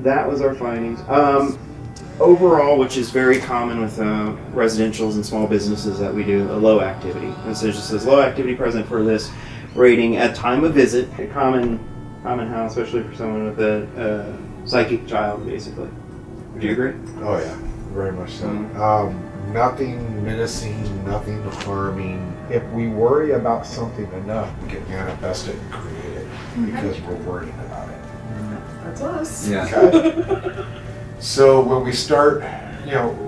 That was our findings. Overall, which is very common with residentials and small businesses that we do, a low activity. And so it just says low activity present for this rating at time of visit. A common house, especially for someone with a psychic child, basically. Would you agree? Oh yeah, very much so. Nothing menacing, nothing harming. If we worry about something enough, we can manifest it and create it because we're worrying about it. That's us. Yeah. Okay. So when we start,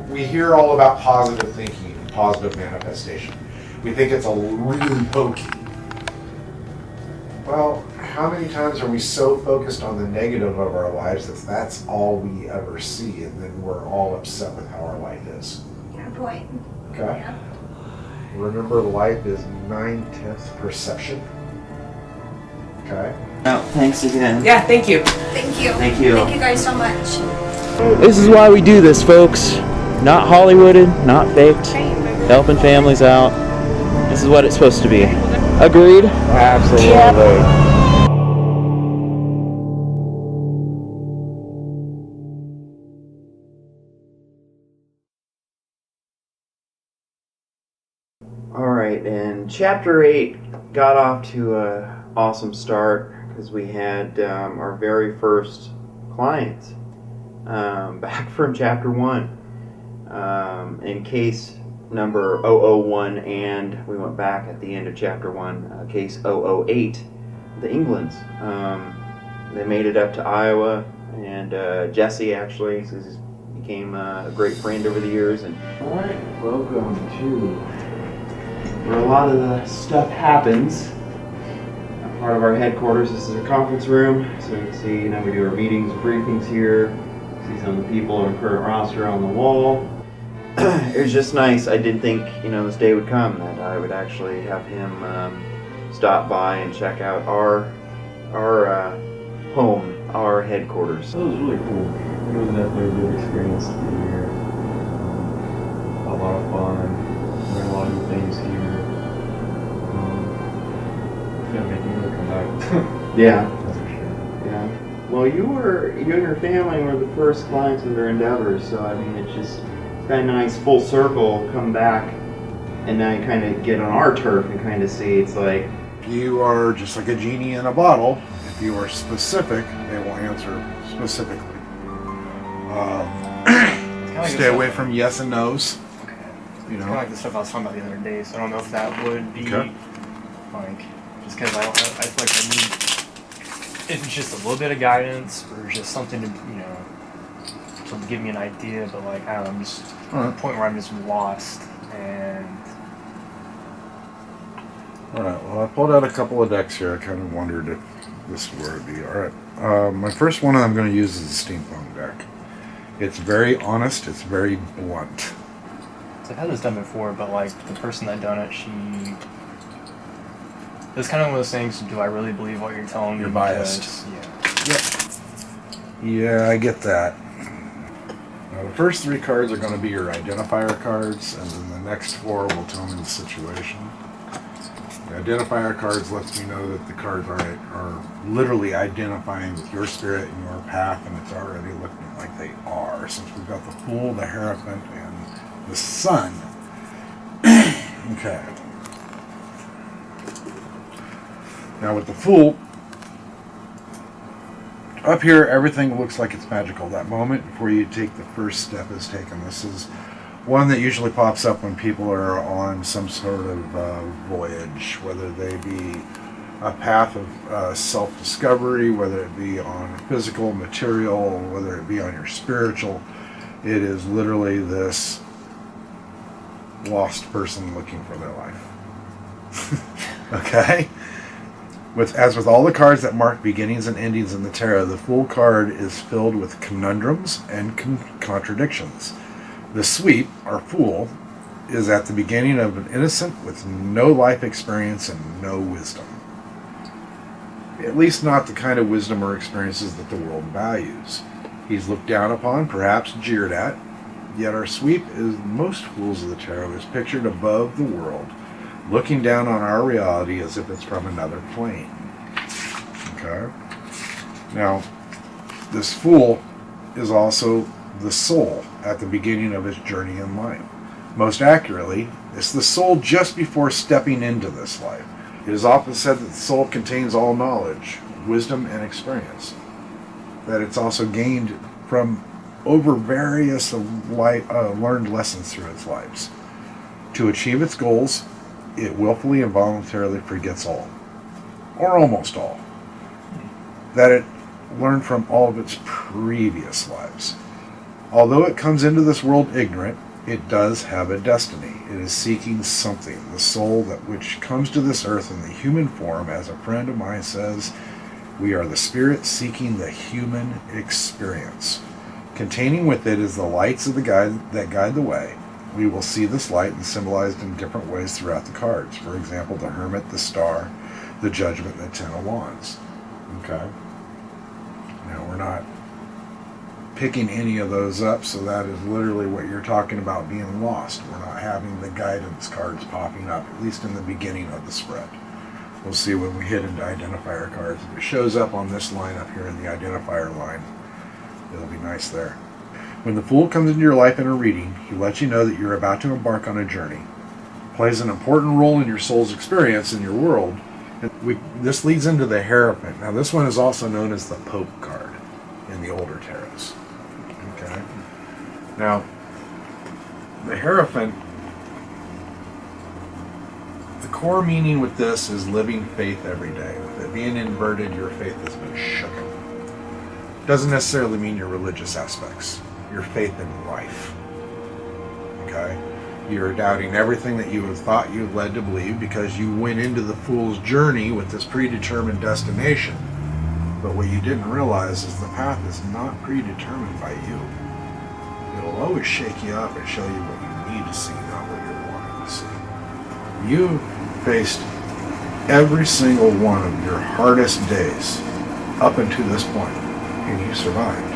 we hear all about positive thinking and positive manifestation. We think it's a really hokey. Well, how many times are we so focused on the negative of our lives that that's all we ever see, and then we're all upset with how our life is? Good point. Okay. Yeah. Remember, life is 9/10 perception. Okay. Oh, thanks again. Yeah, thank you. Thank you. Thank you. Thank you guys so much. This is why we do this, folks. Not Hollywooded, not faked. Helping families out. This is what it's supposed to be. Agreed? Absolutely. Alright, and Chapter 8 got off to an awesome start because we had our very first client back from Chapter 1 in case number 001, and we went back at the end of Chapter 1, case 008, the Englands. They made it up to Iowa, and Jesse actually became a great friend over the years. And alright, welcome to where a lot of the stuff happens. Part of our headquarters. This is our conference room, so you can see, we do our meetings, briefings here. See some of the people on current roster on the wall. It was just nice. I did think, this day would come that I would actually have him stop by and check out our home, our headquarters. That was really cool. It was definitely a good experience to be here. A lot of fun. Learned a lot of new things here. It's gonna make me want to come back. Yeah. That's for sure. Yeah. Well, you and your family were the first clients of their endeavors, so it's just kind of nice full circle, come back, and now you kind of get on our turf and kind of see it's like... You are just like a genie in a bottle. If you are specific, they will answer specifically. Stay away from yes and no's. Okay. It's kind of like the stuff I was talking about the other day, so I don't know if that would be like, just because I feel like I need, if it's just a little bit of guidance or just something to, to give me an idea, but like, I don't know, I'm just at a point where I'm just lost and... Alright, well I pulled out a couple of decks here. I kind of wondered if this were to be. Alright, my first one I'm going to use is the steampunk deck. It's very honest, it's very blunt. So I've had this done before, but like the person that done it, it's kind of one of those things, do I really believe what you're telling me? You're biased. Yeah, I get that. Now the first 3 cards are going to be your identifier cards, and then the next 4 will tell me the situation. The identifier cards lets me know that the cards are literally identifying with your spirit and your path, and it's already looking like they are, since we've got the Fool, the Hierophant, and the Sun. Okay. Now with the Fool, up here everything looks like it's magical. That moment before you take the first step is taken. This is one that usually pops up when people are on some sort of voyage, whether they be a path of self-discovery, whether it be on physical, material, whether it be on your spiritual. It is literally this lost person looking for their life. Okay? As with all the cards that mark beginnings and endings in the tarot, the Fool card is filled with conundrums and contradictions. The Sweep, or Fool, is at the beginning of an innocent with no life experience and no wisdom. At least not the kind of wisdom or experiences that the world values. He's looked down upon, perhaps jeered at, yet our Sweep, is most Fools of the Tarot, is pictured above the world, looking down on our reality as if it's from another plane. Okay? Now, this Fool is also the soul at the beginning of his journey in life. Most accurately, it's the soul just before stepping into this life. It is often said that the soul contains all knowledge, wisdom, and experience. That it's also gained from over various learned lessons through its lives. To achieve its goals, it willfully and voluntarily forgets all, or almost all, that it learned from all of its previous lives. Although it comes into this world ignorant, it does have a destiny. It is seeking something. The soul which comes to this earth in the human form, as a friend of mine says, We are the spirit seeking the human experience. Containing with it is the lights of the guide that guide the way. We will see this light and symbolized in different ways throughout the cards. For example, the Hermit, the Star, the Judgment, and the Ten of Wands. Okay? Now, we're not picking any of those up, so that is literally what you're talking about being lost. We're not having the guidance cards popping up, at least in the beginning of the spread. We'll see when we hit into identifier cards. If it shows up on this line up here in the identifier line, it'll be nice there. When the Fool comes into your life in a reading, he lets you know that you're about to embark on a journey. Plays an important role in your soul's experience in your world. This leads into the Hierophant. Now, this one is also known as the Pope card in the older tarots. Okay. Now, the Hierophant, the core meaning with this is living faith every day. With it being inverted, your faith has been shooken. Doesn't necessarily mean your religious aspects. Your faith in life. Okay? You're doubting everything that you have thought you led to believe because you went into the Fool's journey with this predetermined destination. But what you didn't realize is the path is not predetermined by you. It'll always shake you up and show you what you need to see, not what you're wanting to see. You faced every single one of your hardest days up until this point, and you survived.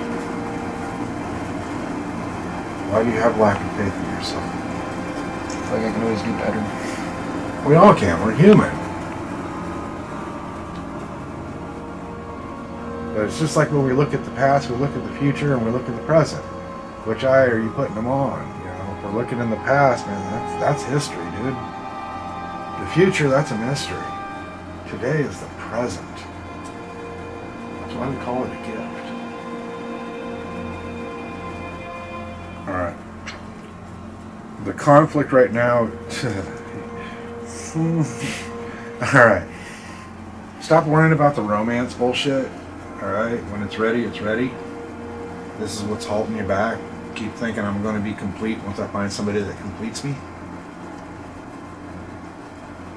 Why do you have lack of faith in yourself? I feel like I can always do better. We all can. We're human. But it's just like when we look at the past, we look at the future, and we look at the present. Which eye are you putting them on? You know, if we're looking in the past, man, that's history, dude. The future, that's a mystery. Today is the present. That's why we call it a gift. Alright. The conflict right now... Alright. Stop worrying about the romance bullshit. Alright? When it's ready, it's ready. This is what's holding you back. Keep thinking I'm going to be complete once I find somebody that completes me.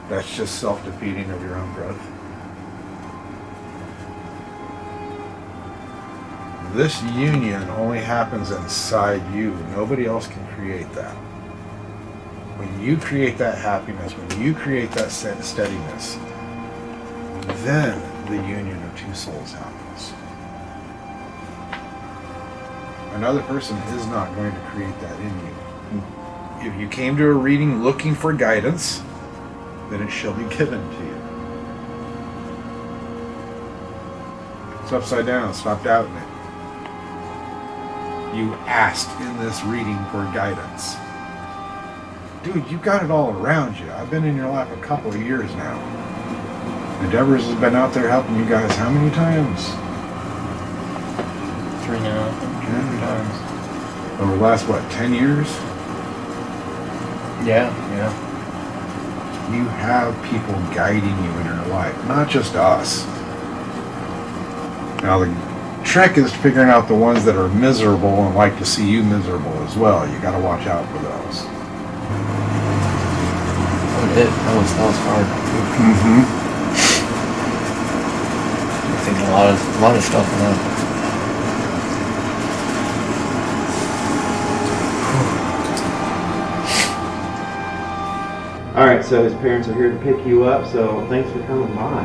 That's just self-defeating of your own growth. This union only happens inside you. Nobody else can create that. When you create that happiness, when you create that steadiness, then the union of two souls happens. Another person is not going to create that in you. If you came to a reading looking for guidance, then it shall be given to you. It's upside down. Stop doubting it. You asked in this reading for guidance. Dude, you've got it all around you. I've been in your lap a couple of years now. Endeavors has been out there helping you guys how many times? 3 now. 3 times. Over the last, what, 10 years? Yeah. You have people guiding you in your life, not just us. Now, the trick is figuring out the ones that are miserable and like to see you miserable as well. You got to watch out for those. That was hard. Mm-hmm. I think a lot of stuff in that. Alright, so his parents are here to pick you up, so thanks for coming by.